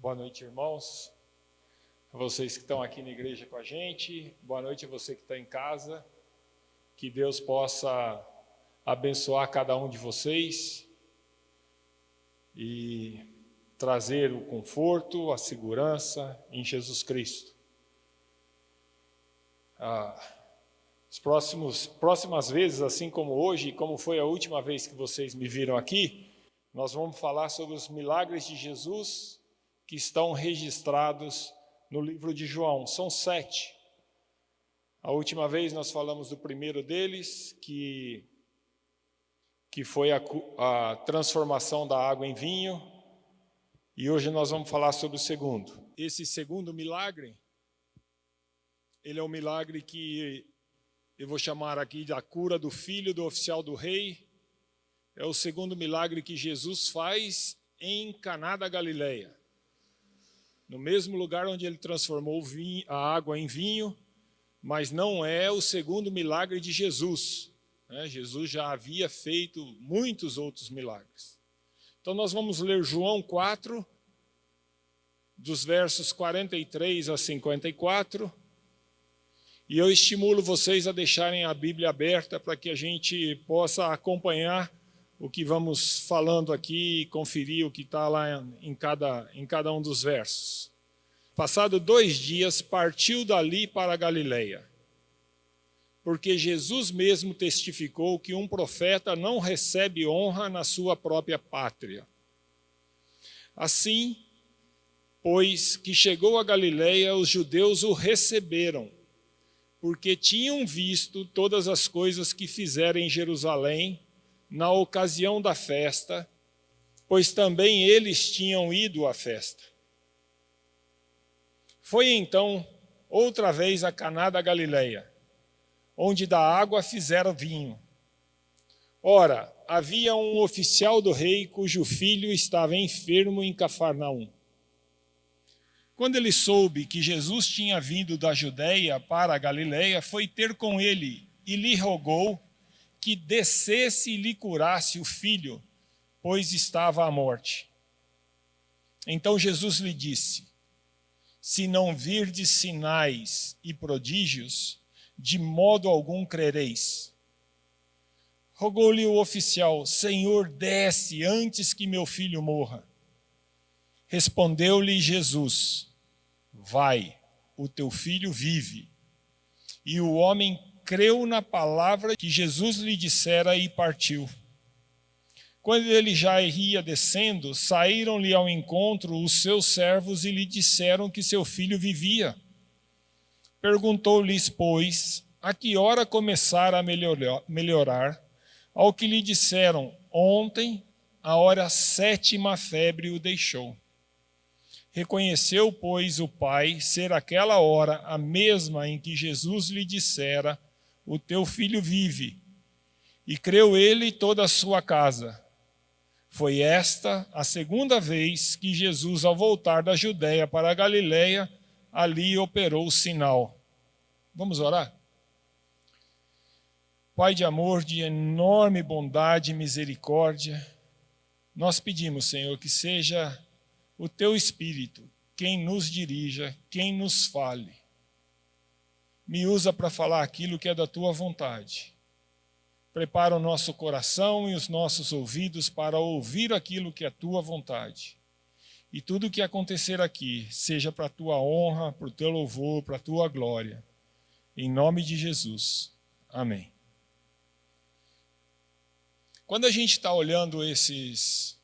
Boa noite, irmãos. A vocês que estão aqui na igreja com a gente. Boa noite a você que está em casa. Que Deus possa abençoar cada um de vocês e trazer o conforto, a segurança em Jesus Cristo. As próximas vezes, assim como hoje, como foi a última vez que vocês me viram aqui, nós vamos falar sobre os milagres de Jesus que estão registrados no livro de João. São 7. A última vez nós falamos do primeiro deles, que foi a transformação da água em vinho, e hoje nós vamos falar sobre o segundo. Esse segundo milagre, ele é um milagre que eu vou chamar aqui da cura do filho do oficial do rei. É o segundo milagre que Jesus faz em Caná da Galileia. No mesmo lugar onde ele transformou a água em vinho, mas não é o segundo milagre de Jesus. Jesus já havia feito muitos outros milagres. Então nós vamos ler João 4, dos versos 43 a 54, e eu estimulo vocês a deixarem a Bíblia aberta para que a gente possa acompanhar o que vamos falando aqui e conferir o que está lá em cada um dos versos. Passado 2 dias, partiu dali para a Galileia, porque Jesus mesmo testificou que um profeta não recebe honra na sua própria pátria. Assim, pois que chegou a Galileia, os judeus o receberam, porque tinham visto todas as coisas que fizera em Jerusalém, na ocasião da festa, pois também eles tinham ido à festa. Foi então outra vez a Caná da Galileia, onde da água fizeram vinho. Ora, havia um oficial do rei cujo filho estava enfermo em Cafarnaum. Quando ele soube que Jesus tinha vindo da Judeia para a Galileia, foi ter com ele e lhe rogou que descesse e lhe curasse o filho, pois estava à morte. Então Jesus lhe disse: se não virdes sinais e prodígios, de modo algum crereis. Rogou-lhe o oficial: Senhor, desce antes que meu filho morra. Respondeu-lhe Jesus: vai, o teu filho vive. E o homem creu na palavra que Jesus lhe dissera e partiu. Quando ele já ia descendo, saíram-lhe ao encontro os seus servos e lhe disseram que seu filho vivia. Perguntou-lhes, pois, a que hora começara a melhorar? Ao que lhe disseram, ontem, a hora 7ª a febre o deixou. Reconheceu, pois, o pai ser aquela hora a mesma em que Jesus lhe dissera, o teu filho vive. E creu ele e toda a sua casa. Foi esta a segunda vez que Jesus, ao voltar da Judeia para a Galileia, ali operou o sinal. Vamos orar? Pai de amor, de enorme bondade e misericórdia, nós pedimos, Senhor, que seja o teu Espírito quem nos dirija, quem nos fale. Me usa para falar aquilo que é da tua vontade. Prepara o nosso coração e os nossos ouvidos para ouvir aquilo que é tua vontade. E tudo o que acontecer aqui, seja para a tua honra, para o teu louvor, para a tua glória. Em nome de Jesus. Amém. Quando a gente está olhando esses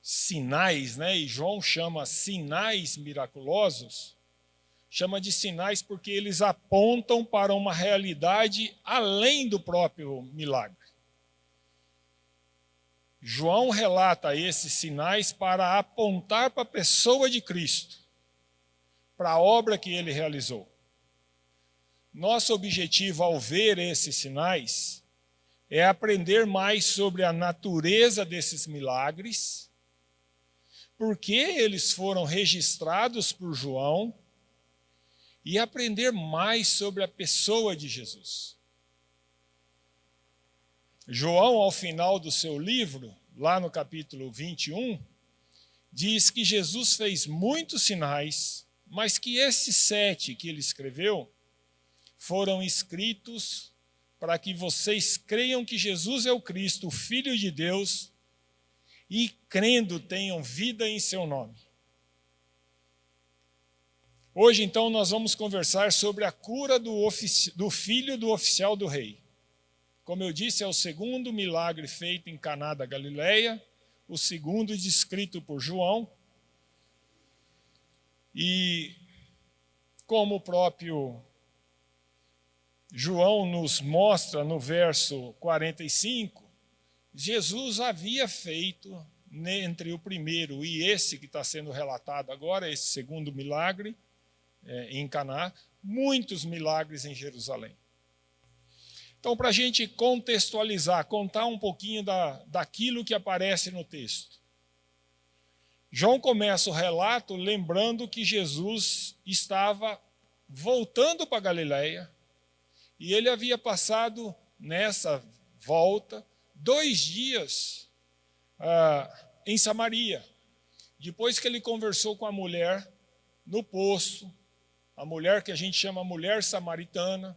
sinais, e João chama sinais miraculosos, chama de sinais porque eles apontam para uma realidade além do próprio milagre. João relata esses sinais para apontar para a pessoa de Cristo, para a obra que ele realizou. Nosso objetivo ao ver esses sinais é aprender mais sobre a natureza desses milagres, por que eles foram registrados por João, e aprender mais sobre a pessoa de Jesus. João, ao final do seu livro, lá no capítulo 21, diz que Jesus fez muitos sinais, mas que esses 7 que ele escreveu foram escritos para que vocês creiam que Jesus é o Cristo, o Filho de Deus, e crendo tenham vida em seu nome. Hoje, então, nós vamos conversar sobre a cura do filho do oficial do rei. Como eu disse, é o segundo milagre feito em Caná da Galileia, o segundo descrito por João. E como o próprio João nos mostra no verso 45, Jesus havia feito, entre o primeiro e esse que está sendo relatado agora, esse segundo milagre em Caná, muitos milagres em Jerusalém. Então, para a gente contextualizar, contar um pouquinho daquilo que aparece no texto. João começa o relato lembrando que Jesus estava voltando para Galileia e ele havia passado nessa volta 2 dias em Samaria. Depois que ele conversou com a mulher no poço, a mulher que a gente chama mulher samaritana,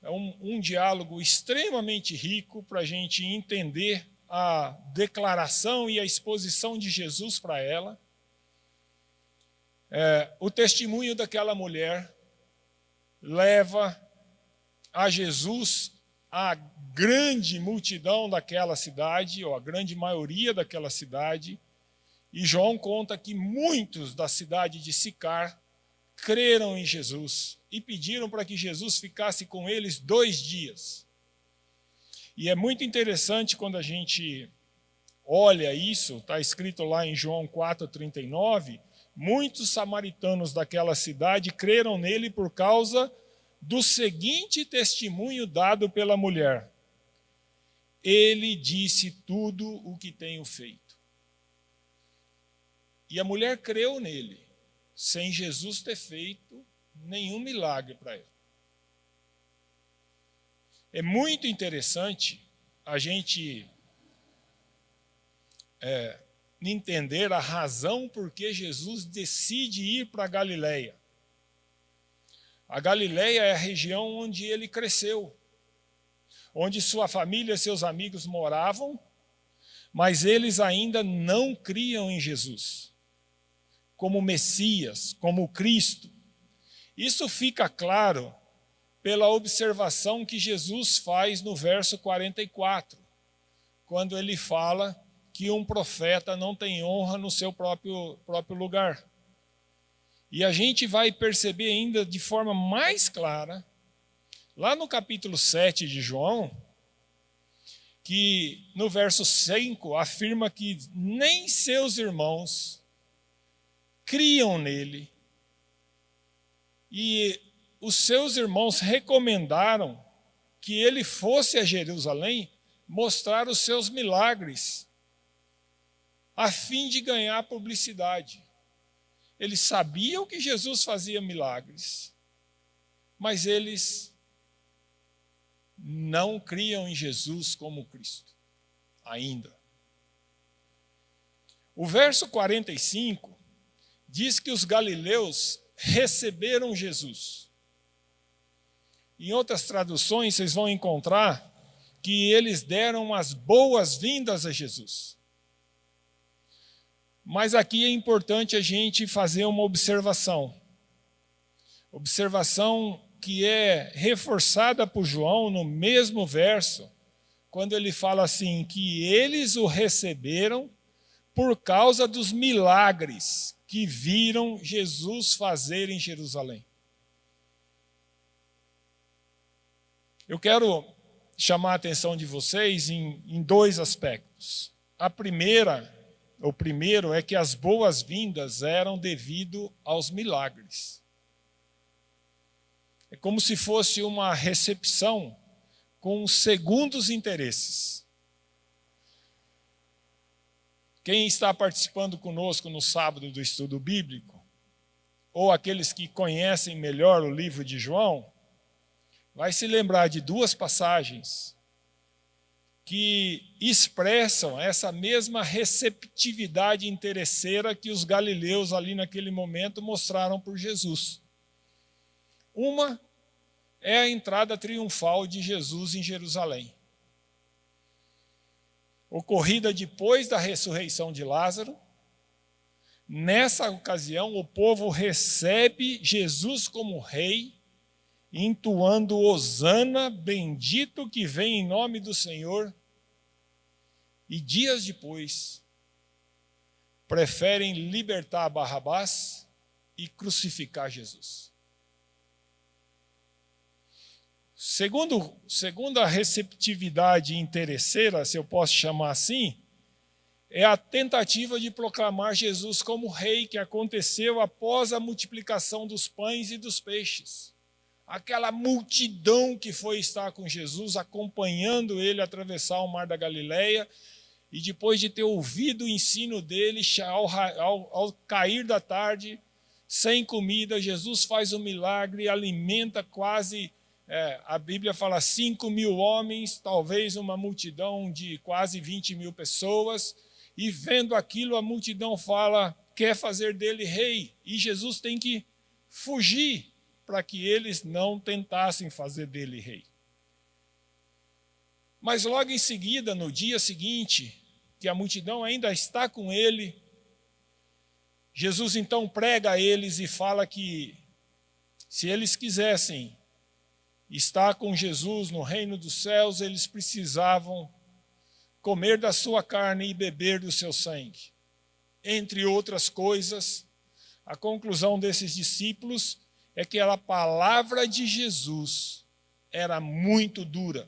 é um diálogo extremamente rico para a gente entender a declaração e a exposição de Jesus para ela. O testemunho daquela mulher leva a Jesus a grande multidão daquela cidade, ou a grande maioria daquela cidade, e João conta que muitos da cidade de Sicar creram em Jesus e pediram para que Jesus ficasse com eles 2 dias. E é muito interessante quando a gente olha isso, está escrito lá em João 4,39, muitos samaritanos daquela cidade creram nele por causa do seguinte testemunho dado pela mulher: ele disse tudo o que tenho feito. E a mulher creu nele, sem Jesus ter feito nenhum milagre para ela. É muito interessante a gente entender a razão por que Jesus decide ir para a Galileia. A Galileia é a região onde ele cresceu, onde sua família e seus amigos moravam, mas eles ainda não criam em Jesus como Messias, como Cristo. Isso fica claro pela observação que Jesus faz no verso 44, quando ele fala que um profeta não tem honra no seu próprio lugar. E a gente vai perceber ainda de forma mais clara, lá no capítulo 7 de João, que no verso 5 afirma que nem seus irmãos criam nele, e os seus irmãos recomendaram que ele fosse a Jerusalém mostrar os seus milagres, a fim de ganhar publicidade. Eles sabiam que Jesus fazia milagres, mas eles não criam em Jesus como Cristo, ainda. O verso 45 diz que os galileus receberam Jesus. Em outras traduções, vocês vão encontrar que eles deram as boas-vindas a Jesus. Mas aqui é importante a gente fazer uma observação. Observação que é reforçada por João no mesmo verso, quando ele fala assim, que eles o receberam por causa dos milagres que viram Jesus fazer em Jerusalém. Eu quero chamar a atenção de vocês em 2 aspectos. O primeiro é que as boas-vindas eram devido aos milagres. É como se fosse uma recepção com segundos interesses. Quem está participando conosco no sábado do estudo bíblico, ou aqueles que conhecem melhor o livro de João, vai se lembrar de 2 passagens que expressam essa mesma receptividade interesseira que os galileus ali naquele momento mostraram por Jesus. Uma é a entrada triunfal de Jesus em Jerusalém, ocorrida depois da ressurreição de Lázaro. Nessa ocasião, o povo recebe Jesus como rei, entoando Hosana, bendito que vem em nome do Senhor, e dias depois preferem libertar Barrabás e crucificar Jesus. Segundo a receptividade interesseira, se eu posso chamar assim, é a tentativa de proclamar Jesus como rei que aconteceu após a multiplicação dos pães e dos peixes. Aquela multidão que foi estar com Jesus, acompanhando ele atravessar o mar da Galileia, e depois de ter ouvido o ensino dele, ao cair da tarde, sem comida, Jesus faz um milagre e alimenta quase, a Bíblia fala 5.000 homens, talvez uma multidão de quase 20.000 pessoas, e vendo aquilo a multidão fala, quer fazer dele rei, e Jesus tem que fugir para que eles não tentassem fazer dele rei. Mas logo em seguida, no dia seguinte, que a multidão ainda está com ele, Jesus então prega a eles e fala que se eles quisessem estar com Jesus no reino dos céus, eles precisavam comer da sua carne e beber do seu sangue. Entre outras coisas, a conclusão desses discípulos é que a palavra de Jesus era muito dura.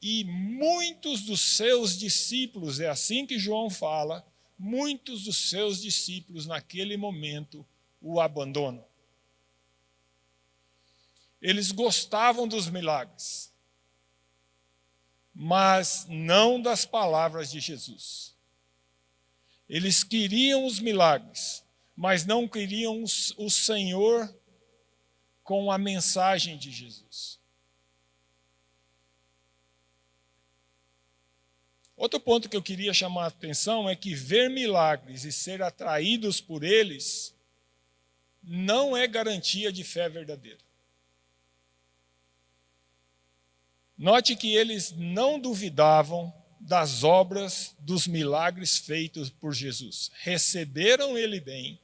E muitos dos seus discípulos, é assim que João fala, muitos dos seus discípulos naquele momento o abandonam. Eles gostavam dos milagres, mas não das palavras de Jesus. Eles queriam os milagres, mas não queriam o Senhor com a mensagem de Jesus. Outro ponto que eu queria chamar a atenção é que ver milagres e ser atraídos por eles não é garantia de fé verdadeira. Note que eles não duvidavam das obras, dos milagres feitos por Jesus. Receberam ele bem,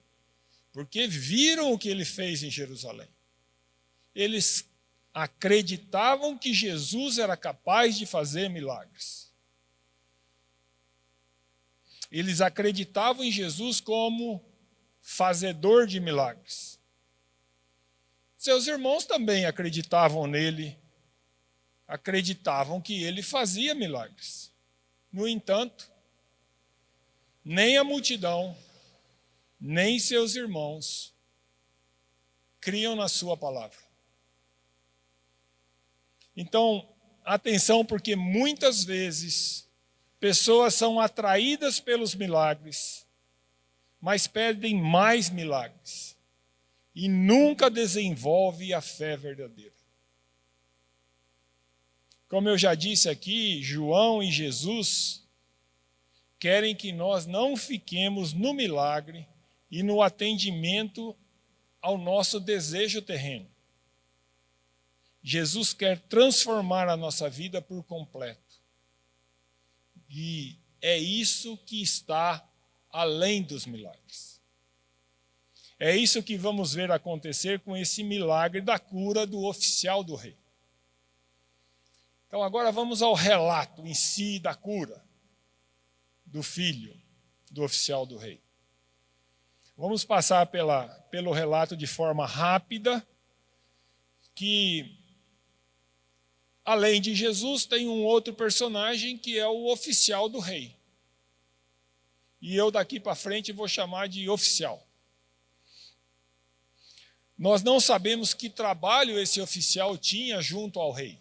porque viram o que ele fez em Jerusalém. Eles acreditavam que Jesus era capaz de fazer milagres. Eles acreditavam em Jesus como fazedor de milagres. Seus irmãos também acreditavam nele, acreditavam que ele fazia milagres. No entanto, nem a multidão, nem seus irmãos criam na sua palavra. Então, atenção, porque muitas vezes pessoas são atraídas pelos milagres, mas pedem mais milagres e nunca desenvolve a fé verdadeira. Como eu já disse aqui, João e Jesus querem que nós não fiquemos no milagre e no atendimento ao nosso desejo terreno. Jesus quer transformar a nossa vida por completo. E é isso que está além dos milagres. É isso que vamos ver acontecer com esse milagre da cura do oficial do rei. Então agora vamos ao relato em si da cura do filho do oficial do rei. Vamos passar pelo relato de forma rápida, que além de Jesus tem um outro personagem que é o oficial do rei. E eu daqui para frente vou chamar de oficial. Nós não sabemos que trabalho esse oficial tinha junto ao rei.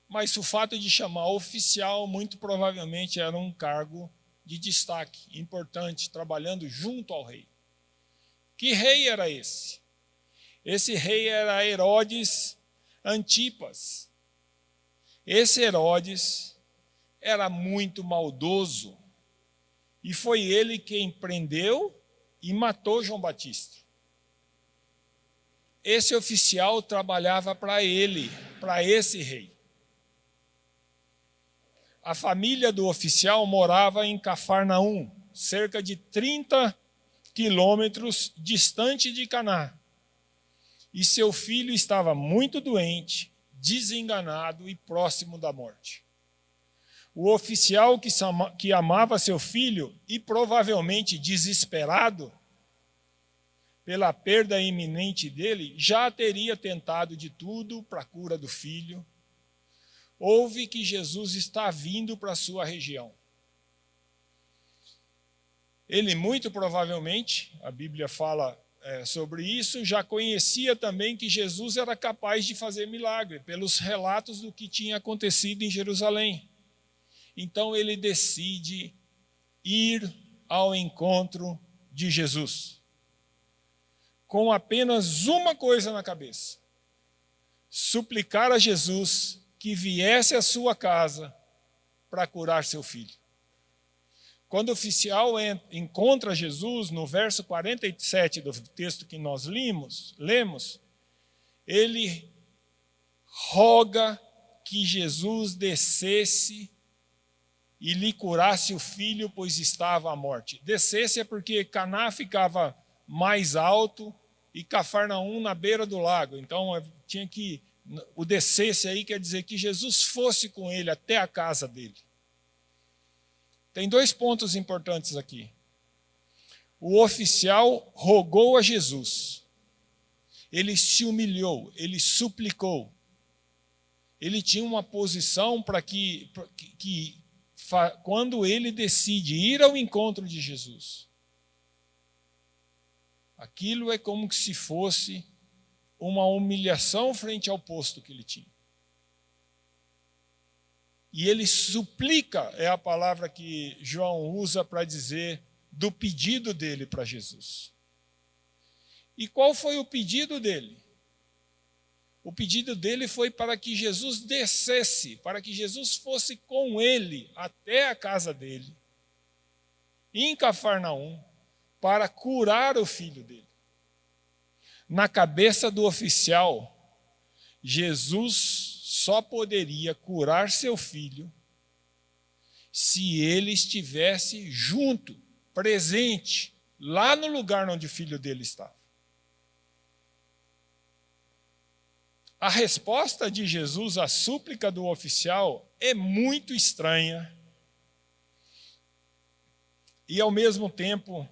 Mas o fato de chamar oficial, muito provavelmente era um cargo de destaque, importante, trabalhando junto ao rei. Que rei era esse? Esse rei era Herodes Antipas. Esse Herodes era muito maldoso e foi ele quem prendeu e matou João Batista. Esse oficial trabalhava para ele, para esse rei. A família do oficial morava em Cafarnaum, cerca de 30 quilômetros distante de Caná. E seu filho estava muito doente, desenganado e próximo da morte. O oficial que amava seu filho e provavelmente desesperado pela perda iminente dele, já teria tentado de tudo para a cura do filho. Ouve que Jesus está vindo para a sua região. Ele muito provavelmente, a Bíblia fala sobre isso, já conhecia também que Jesus era capaz de fazer milagre, pelos relatos do que tinha acontecido em Jerusalém. Então ele decide ir ao encontro de Jesus, com apenas uma coisa na cabeça: suplicar a Jesus que viesse à sua casa para curar seu filho. Quando o oficial encontra Jesus, no verso 47 do texto que nós lemos, ele roga que Jesus descesse e lhe curasse o filho, pois estava à morte. Descesse é porque Caná ficava mais alto e Cafarnaum na beira do lago. Então tinha que, o descesse aí quer dizer que Jesus fosse com ele até a casa dele. Tem dois pontos importantes aqui. O oficial rogou a Jesus. Ele se humilhou, ele suplicou. Ele tinha uma posição para que quando ele decide ir ao encontro de Jesus, aquilo é como se fosse uma humilhação frente ao posto que ele tinha. E ele suplica, é a palavra que João usa para dizer do pedido dele para Jesus. E qual foi o pedido dele? O pedido dele foi para que Jesus descesse, para que Jesus fosse com ele até a casa dele, em Cafarnaum, para curar o filho dele. Na cabeça do oficial, Jesus só poderia curar seu filho se ele estivesse junto, presente, lá no lugar onde o filho dele estava. A resposta de Jesus à súplica do oficial é muito estranha e, ao mesmo tempo,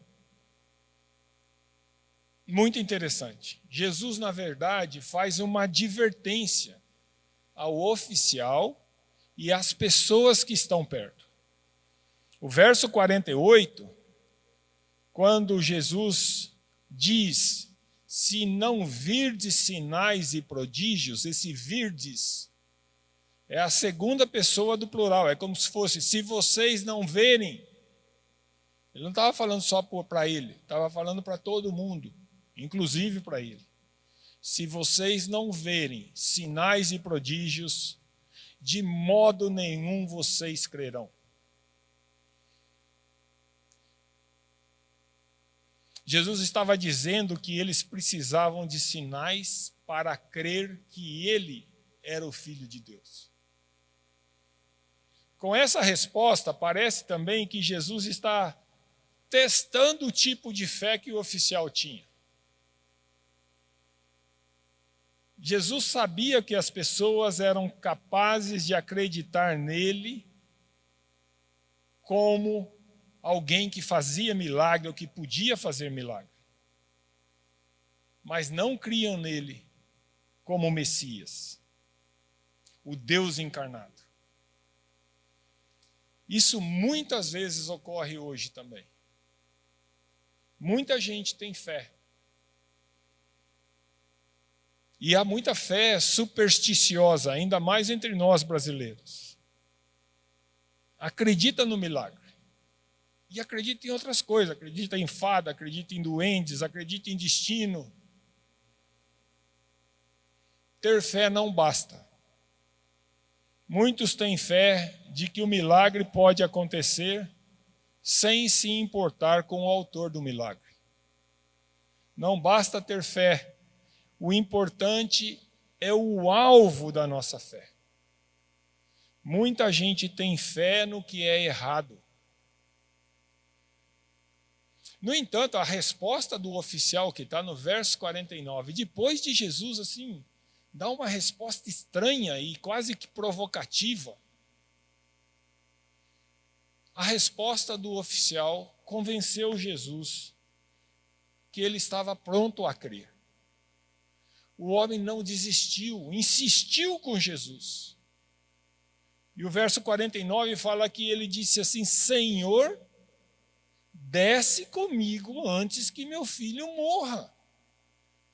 muito interessante. Jesus, na verdade, faz uma advertência ao oficial e às pessoas que estão perto. O verso 48, quando Jesus diz: se não virdes sinais e prodígios, esse virdes é a segunda pessoa do plural, é como se fosse, se vocês não verem. Ele não estava falando só para ele, estava falando para todo mundo, inclusive para ele. Se vocês não verem sinais e prodígios, de modo nenhum vocês crerão. Jesus estava dizendo que eles precisavam de sinais para crer que ele era o Filho de Deus. Com essa resposta, parece também que Jesus está testando o tipo de fé que o oficial tinha. Jesus sabia que as pessoas eram capazes de acreditar nele como alguém que fazia milagre ou que podia fazer milagre, mas não criam nele como o Messias, o Deus encarnado. Isso muitas vezes ocorre hoje também. Muita gente tem fé. E há muita fé supersticiosa, ainda mais entre nós brasileiros. Acredita no milagre. E acredita em outras coisas. Acredita em fada, acredita em duendes, acredita em destino. Ter fé não basta. Muitos têm fé de que o milagre pode acontecer sem se importar com o autor do milagre. Não basta ter fé, o importante é o alvo da nossa fé. Muita gente tem fé no que é errado. No entanto, a resposta do oficial que está no verso 49, depois de Jesus assim, dá uma resposta estranha e quase que provocativa. A resposta do oficial convenceu Jesus que ele estava pronto a crer. O homem não desistiu, insistiu com Jesus. E o verso 49 fala que ele disse assim: Senhor, desce comigo antes que meu filho morra.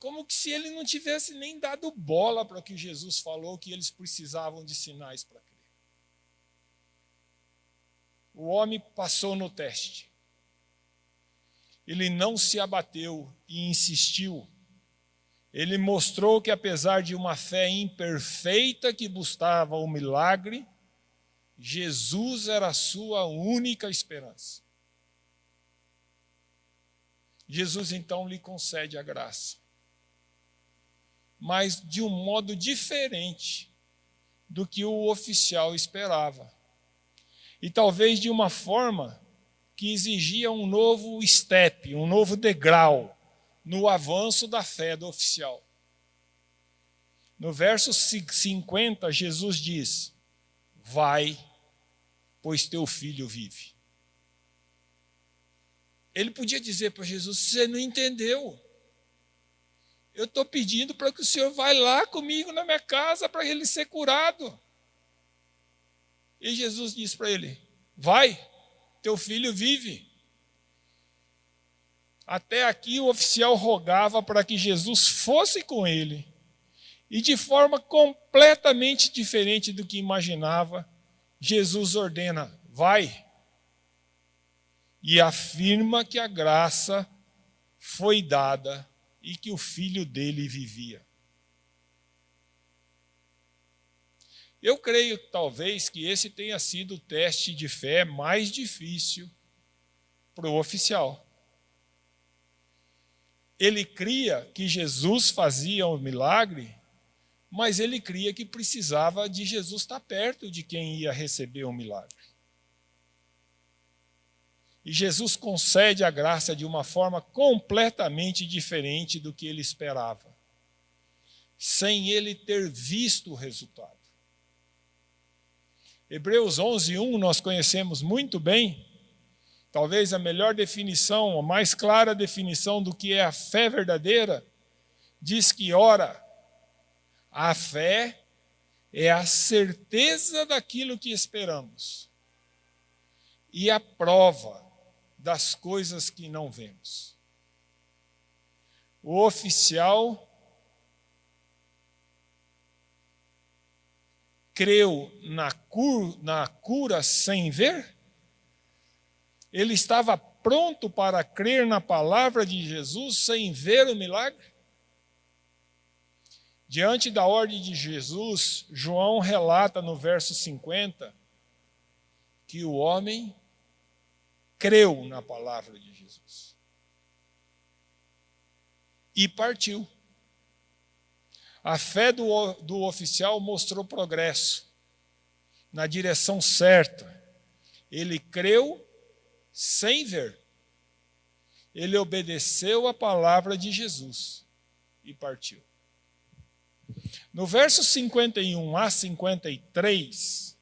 Como que se ele não tivesse nem dado bola para o que Jesus falou, que eles precisavam de sinais para crer. O homem passou no teste. Ele não se abateu e insistiu. Ele mostrou que, apesar de uma fé imperfeita que buscava o milagre, Jesus era a sua única esperança. Jesus então lhe concede a graça, mas de um modo diferente do que o oficial esperava. E talvez de uma forma que exigia um novo step, um novo degrau no avanço da fé do oficial. No verso 50, Jesus diz: vai, pois teu filho vive. Ele podia dizer para Jesus: você não entendeu. Eu estou pedindo para que o Senhor vá lá comigo na minha casa para ele ser curado. E Jesus disse para ele: vai, teu filho vive. Até aqui o oficial rogava para que Jesus fosse com ele. E de forma completamente diferente do que imaginava, Jesus ordena: vai. E afirma que a graça foi dada e que o filho dele vivia. Eu creio, talvez, que esse tenha sido o teste de fé mais difícil para o oficial. Ele cria que Jesus fazia um milagre, mas ele cria que precisava de Jesus estar perto de quem ia receber o milagre. E Jesus concede a graça de uma forma completamente diferente do que ele esperava, sem ele ter visto o resultado. Hebreus 11:1 nós conhecemos muito bem, talvez a melhor definição, a mais clara definição do que é a fé verdadeira, diz que, ora, a fé é a certeza daquilo que esperamos e a prova das coisas que não vemos. O oficial creu na cura sem ver? Ele estava pronto para crer na palavra de Jesus sem ver o milagre? Diante da ordem de Jesus, João relata no verso 50 que o homem creu na palavra de Jesus e partiu. A fé do oficial mostrou progresso na direção certa. Ele creu sem ver. Ele obedeceu a palavra de Jesus e partiu. No verso 51 a 53,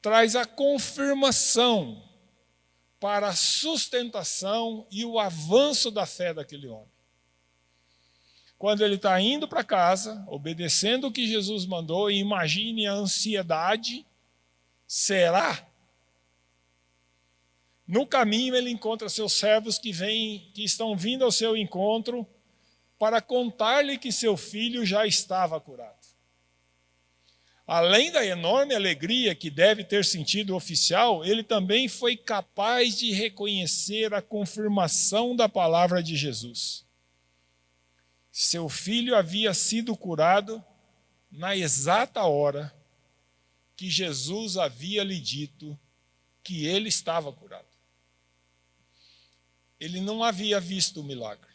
traz a confirmação para a sustentação e o avanço da fé daquele homem. Quando ele está indo para casa, obedecendo o que Jesus mandou, e imagine a ansiedade, será? No caminho ele encontra seus servos que estão vindo ao seu encontro para contar-lhe que seu filho já estava curado. Além da enorme alegria que deve ter sentido o oficial, ele também foi capaz de reconhecer a confirmação da palavra de Jesus. Seu filho havia sido curado na exata hora que Jesus havia lhe dito que ele estava curado. Ele não havia visto o milagre.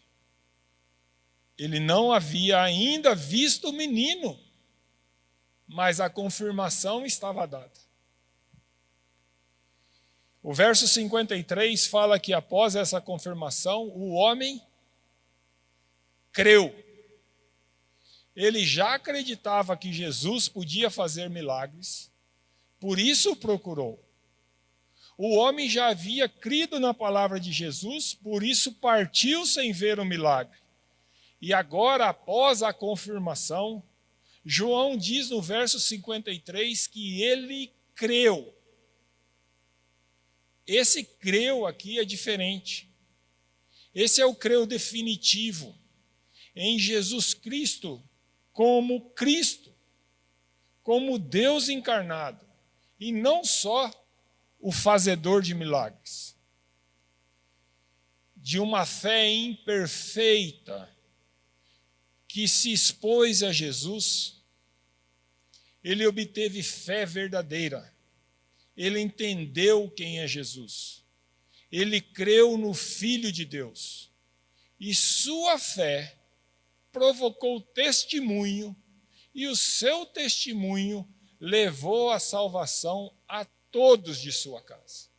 Ele não havia ainda visto o menino, mas a confirmação estava dada. O verso 53 fala que após essa confirmação, o homem creu. Ele já acreditava que Jesus podia fazer milagres, por isso o procurou. O homem já havia crido na palavra de Jesus, por isso partiu sem ver o milagre. E agora, após a confirmação, João diz no verso 53 que ele creu. Esse creu aqui é diferente. Esse é o creu definitivo em Jesus Cristo, como Deus encarnado, e não só o fazedor de milagres. De uma fé imperfeita que se expôs a Jesus, ele obteve fé verdadeira. Ele entendeu quem é Jesus. Ele creu no Filho de Deus. E sua fé provocou testemunho, e o seu testemunho levou a salvação a todos de sua casa.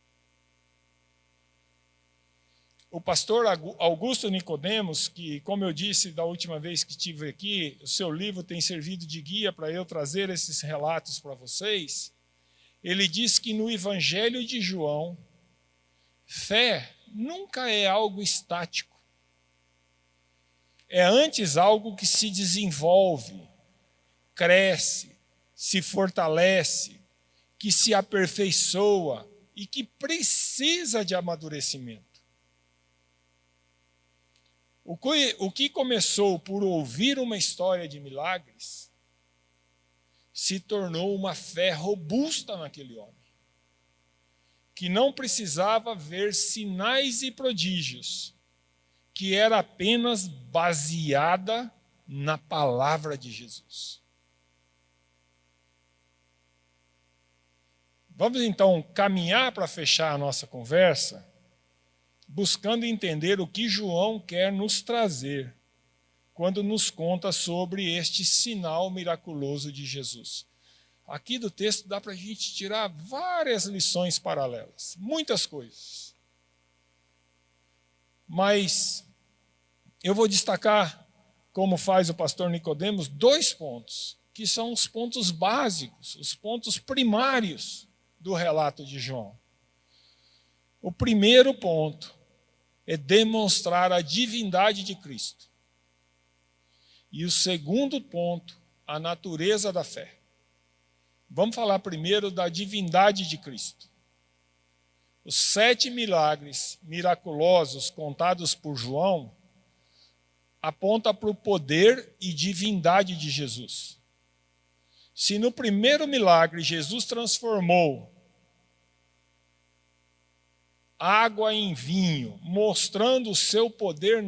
O pastor Augusto Nicodemos, que, como eu disse da última vez que estive aqui, o seu livro tem servido de guia para eu trazer esses relatos para vocês. Ele diz que no Evangelho de João, fé nunca é algo estático. É antes algo que se desenvolve, cresce, se fortalece, que se aperfeiçoa e que precisa de amadurecimento. O que começou por ouvir uma história de milagres se tornou uma fé robusta naquele homem, que não precisava ver sinais e prodígios, que era apenas baseada na palavra de Jesus. Vamos então caminhar para fechar a nossa conversa, buscando entender o que João quer nos trazer quando nos conta sobre este sinal miraculoso de Jesus. Aqui do texto dá para a gente tirar várias lições paralelas, muitas coisas. Mas eu vou destacar, como faz o pastor Nicodemos, 2 pontos, que são os pontos básicos, os pontos primários do relato de João. O primeiro ponto é demonstrar a divindade de Cristo. E o segundo ponto, a natureza da fé. Vamos falar primeiro da divindade de Cristo. Os 7 milagres miraculosos contados por João apontam para o poder e divindade de Jesus. Se no primeiro milagre Jesus transformou água em vinho, mostrando o seu poder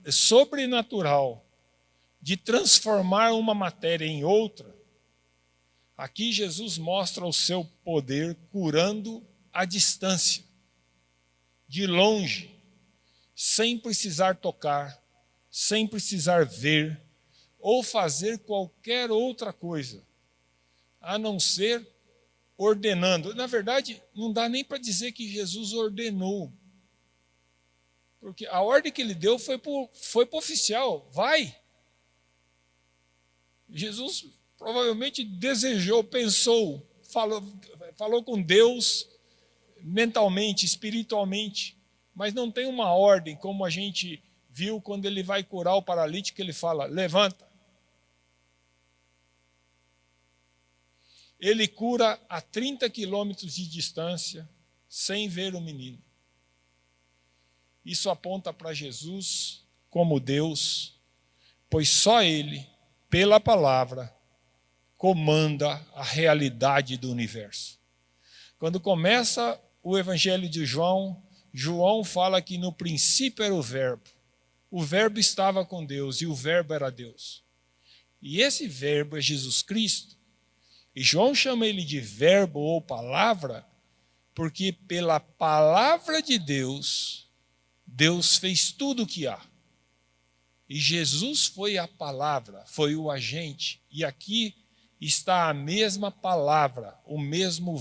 sobrenatural de transformar uma matéria em outra, aqui Jesus mostra o seu poder curando à distância, de longe, sem precisar tocar, sem precisar ver ou fazer qualquer outra coisa, a não ser ordenando. Na verdade, não dá nem para dizer que Jesus ordenou, porque a ordem que ele deu foi para o oficial, vai. Jesus provavelmente desejou, pensou, falou com Deus mentalmente, espiritualmente, mas não tem uma ordem, como a gente viu quando ele vai curar o paralítico, ele fala, levanta. Ele cura a 30 quilômetros de distância, sem ver o menino. Isso aponta para Jesus como Deus, pois só Ele, pela palavra, comanda a realidade do universo. Quando começa o Evangelho de João, João fala que no princípio era o Verbo estava com Deus e o Verbo era Deus. E esse Verbo é Jesus Cristo. E João chama ele de verbo ou palavra, porque pela palavra de Deus, Deus fez tudo o que há. E Jesus foi a palavra, foi o agente. E aqui está a mesma palavra, o mesmo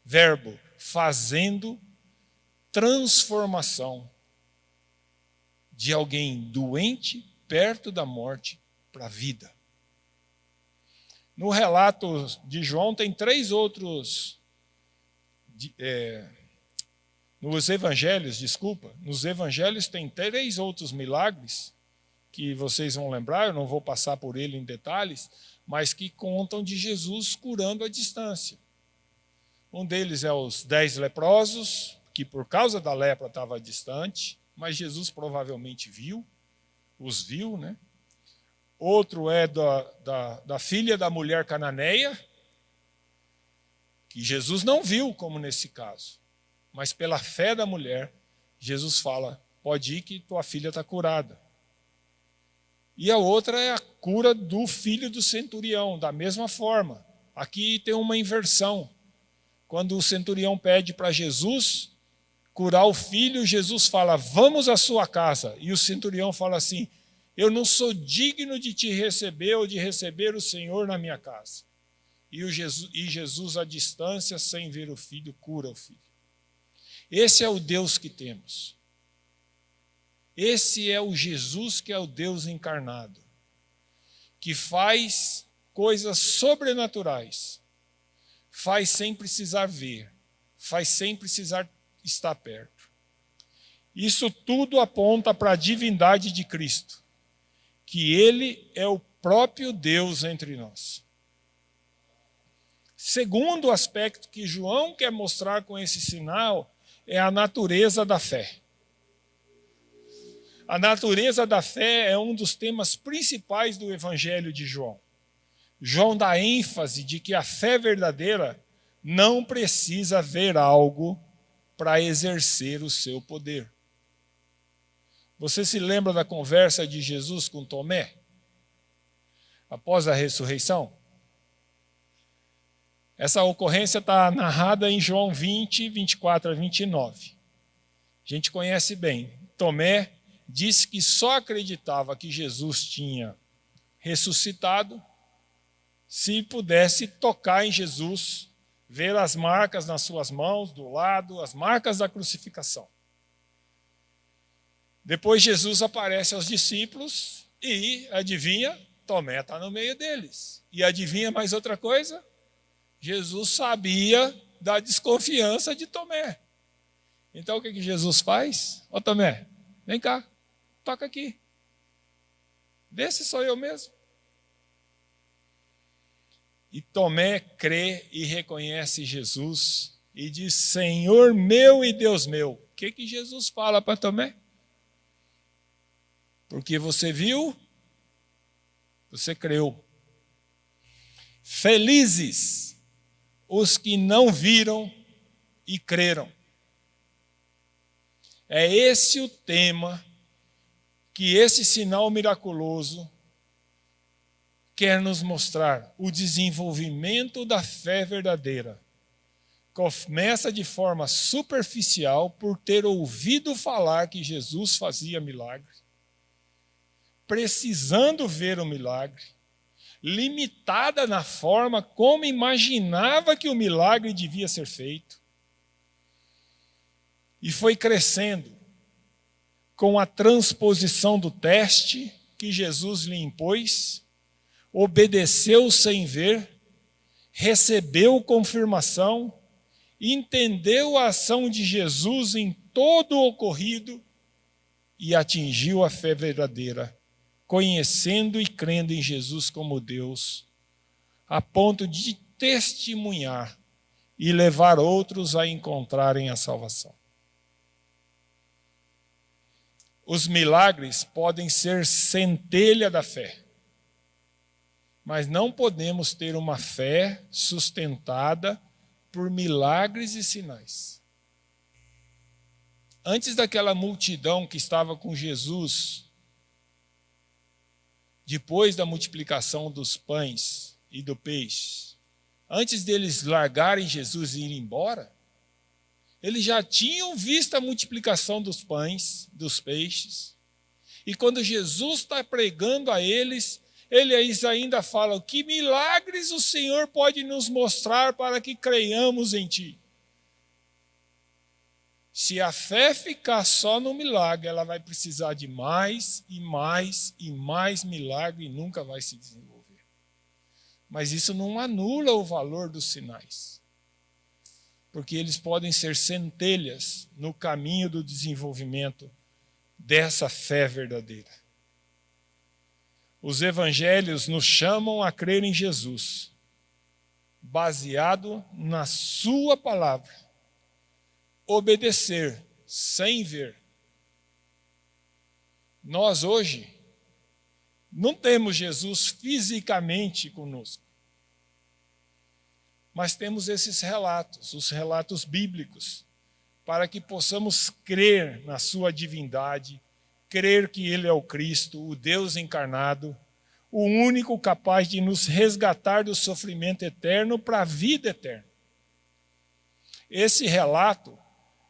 verbo, fazendo transformação de alguém doente, perto da morte, para a vida. No relato de João tem 3 outros... Nos evangelhos tem 3 outros milagres que vocês vão lembrar, eu não vou passar por ele em detalhes, mas que contam de Jesus curando à distância. Um deles é os 10 leprosos, que por causa da lepra estava distante, mas Jesus provavelmente os viu, né? Outro é da filha da mulher cananeia, que Jesus não viu, como nesse caso. Mas pela fé da mulher, Jesus fala, pode ir que tua filha está curada. E a outra é a cura do filho do centurião, da mesma forma. Aqui tem uma inversão. Quando o centurião pede para Jesus curar o filho, Jesus fala, vamos à sua casa. E o centurião fala assim, eu não sou digno de te receber ou de receber o Senhor na minha casa. E Jesus, à distância, sem ver o filho, cura o filho. Esse é o Deus que temos. Esse é o Jesus que é o Deus encarnado, que faz coisas sobrenaturais, faz sem precisar ver, faz sem precisar estar perto. Isso tudo aponta para a divindade de Cristo, que Ele é o próprio Deus entre nós. Segundo aspecto que João quer mostrar com esse sinal é a natureza da fé. A natureza da fé é um dos temas principais do Evangelho de João. João dá ênfase de que a fé verdadeira não precisa ver algo para exercer o seu poder. Você se lembra da conversa de Jesus com Tomé? Após a ressurreição? Essa ocorrência está narrada em João 20, 24 a 29. A gente conhece bem. Tomé disse que só acreditava que Jesus tinha ressuscitado se pudesse tocar em Jesus, ver as marcas nas suas mãos, do lado, as marcas da crucificação. Depois Jesus aparece aos discípulos e, adivinha, Tomé está no meio deles. E adivinha mais outra coisa? Jesus sabia da desconfiança de Tomé. Então o que Jesus faz? Ô Tomé, vem cá, toca aqui. Vê se sou eu mesmo. E Tomé crê e reconhece Jesus e diz, Senhor meu e Deus meu. O que Jesus fala para Tomé? Porque você viu, você creu. Felizes os que não viram e creram. É esse o tema que esse sinal miraculoso quer nos mostrar, o desenvolvimento da fé verdadeira. Começa de forma superficial por ter ouvido falar que Jesus fazia milagre, precisando ver o milagre, limitada na forma como imaginava que o milagre devia ser feito. E foi crescendo com a transposição do teste que Jesus lhe impôs, obedeceu sem ver, recebeu confirmação, entendeu a ação de Jesus em todo o ocorrido e atingiu a fé verdadeira, conhecendo e crendo em Jesus como Deus, a ponto de testemunhar e levar outros a encontrarem a salvação. Os milagres podem ser centelha da fé, mas não podemos ter uma fé sustentada por milagres e sinais. Antes daquela multidão que estava com Jesus, depois da multiplicação dos pães e do peixe, antes deles largarem Jesus e irem embora, eles já tinham visto a multiplicação dos pães, dos peixes. E quando Jesus está pregando a eles ainda falam: que milagres o Senhor pode nos mostrar para que creiamos em Ti? Se a fé ficar só no milagre, ela vai precisar de mais e mais e mais milagre e nunca vai se desenvolver. Mas isso não anula o valor dos sinais, porque eles podem ser centelhas no caminho do desenvolvimento dessa fé verdadeira. Os evangelhos nos chamam a crer em Jesus, baseado na sua palavra, obedecer sem ver. Nós hoje não temos Jesus fisicamente conosco, mas temos esses relatos, os relatos bíblicos, para que possamos crer na sua divindade, crer que Ele é o Cristo, o Deus encarnado, o único capaz de nos resgatar do sofrimento eterno para a vida eterna. Esse relato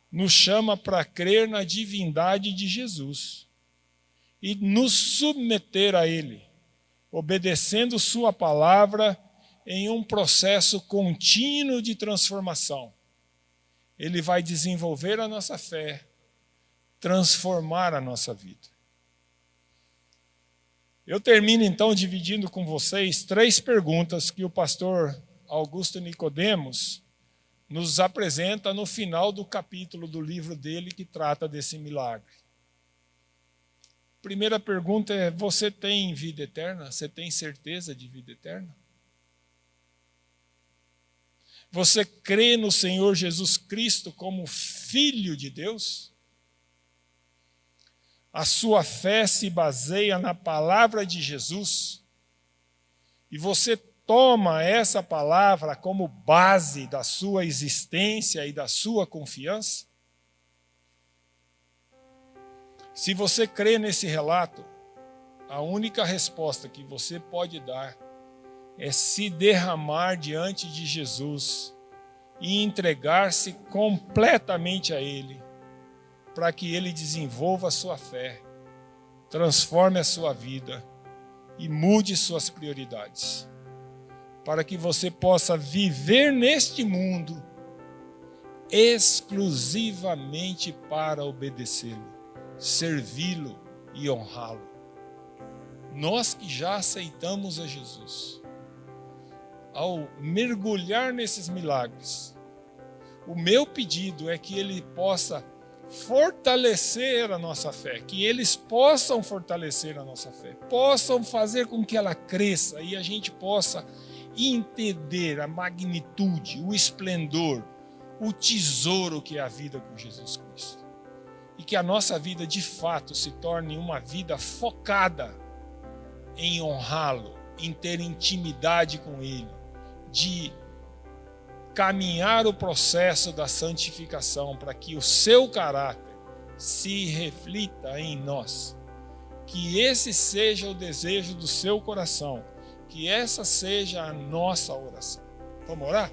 nos chama para crer na divindade de Jesus e nos submeter a Ele, obedecendo sua palavra em um processo contínuo de transformação. Ele vai desenvolver a nossa fé, transformar a nossa vida. Eu termino então dividindo com vocês 3 perguntas que o pastor Augusto Nicodemos nos apresenta no final do capítulo do livro dele que trata desse milagre. Primeira pergunta é: você tem vida eterna? Você tem certeza de vida eterna? Você crê no Senhor Jesus Cristo como Filho de Deus? A sua fé se baseia na palavra de Jesus? E você toma essa palavra como base da sua existência e da sua confiança? Se você crê nesse relato, a única resposta que você pode dar é se derramar diante de Jesus e entregar-se completamente a Ele, para que Ele desenvolva a sua fé, transforme a sua vida e mude suas prioridades, para que você possa viver neste mundo exclusivamente para obedecê-lo, servi-lo e honrá-lo. Nós que já aceitamos a Jesus, ao mergulhar nesses milagres, o meu pedido é que Ele possa fortalecer a nossa fé, que eles possam fortalecer a nossa fé, possam fazer com que ela cresça e a gente possa entender a magnitude, o esplendor, o tesouro que é a vida com Jesus Cristo. E que a nossa vida de fato se torne uma vida focada em honrá-lo, em ter intimidade com Ele, de caminhar o processo da santificação para que o seu caráter se reflita em nós. Que esse seja o desejo do seu coração, que essa seja a nossa oração. Vamos orar?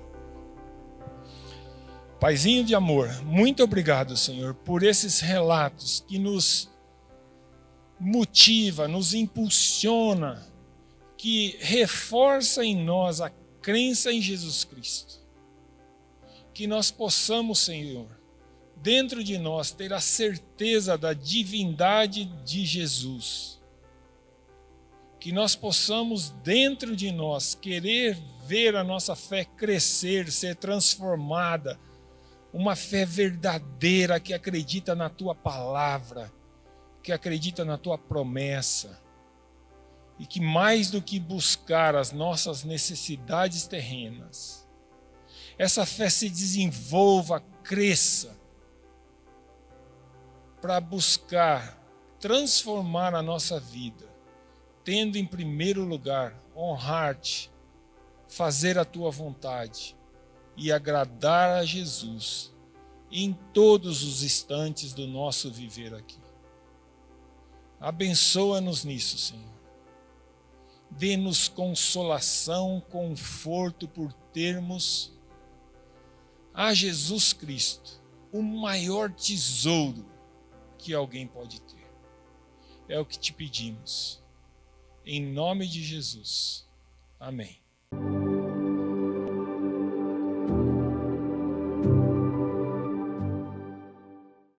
Paizinho de amor, muito obrigado, Senhor, por esses relatos que nos motiva, nos impulsiona, que reforça em nós a crença em Jesus Cristo. Que nós possamos, Senhor, dentro de nós ter a certeza da divindade de Jesus. Que nós possamos dentro de nós querer ver a nossa fé crescer, ser transformada, uma fé verdadeira que acredita na Tua palavra, que acredita na Tua promessa, e que mais do que buscar as nossas necessidades terrenas, essa fé se desenvolva, cresça, para buscar transformar a nossa vida, tendo em primeiro lugar honrar-te, fazer a Tua vontade e agradar a Jesus em todos os instantes do nosso viver aqui. Abençoa-nos nisso, Senhor. Dê-nos consolação, conforto por termos a Jesus Cristo, o maior tesouro que alguém pode ter. É o que te pedimos. Em nome de Jesus. Amém.